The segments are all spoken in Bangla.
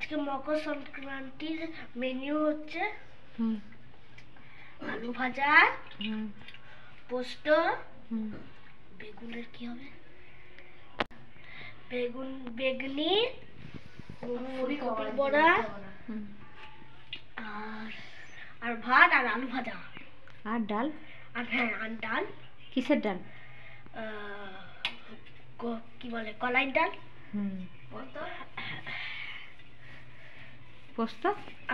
আজকে মকর সংক্রান্তির মেনু হচ্ছে আলু ভাজা, পোস্ত, বেগুনের কি হবে, বেগনি, ফুলকপির বড়া, আর ভাত আর আলু ভাজা আর ডাল। আর হ্যাঁ আর ডাল। কিসের ডাল? কি বলে, কলাইয়ের ডাল। পোস্ত।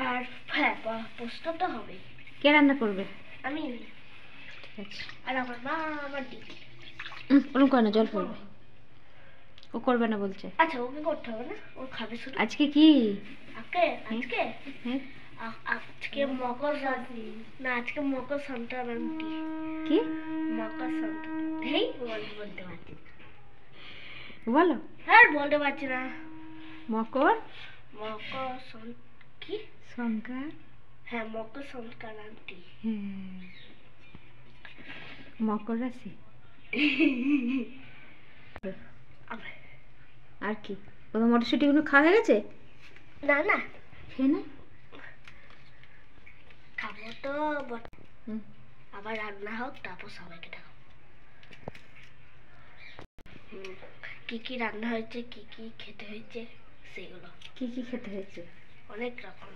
আর হ্যাঁ পোস্ত তো হবে। কে রান্না করবে? আমি। ঠিক আছে। আর আমার মা, আমার দিদি। ওরকম করে না, জল পড়বে। ও করবে না বলছে। আচ্ছা ওকে করতে হবে না, ও খাবে শুধু। আজকে কি? আজকে আজকে মকর না, আজকে মকর সংক্রান্তি। কি মকর সংক্রান্তি? হেই বলতে পারছি না। বলো। হ্যাঁ বলতে পারছি না। মকর কি সংক্রান্তি? হ্যাঁ মকর সংক্রান্তি। হ্যাঁ মকর রাশি। আর কি ওদের মটরশুঁটি গুলো খাওয়া হয়ে গেছে? না না খেয়ে না, খাবো তো আবার রান্না হোক তারপর সবাইকে দেখাবো কি কি রান্না হয়েছে, কি কি খেতে হয়েছে সেগুলো। কি কি খেতে হয়েছে? অনেক রকম।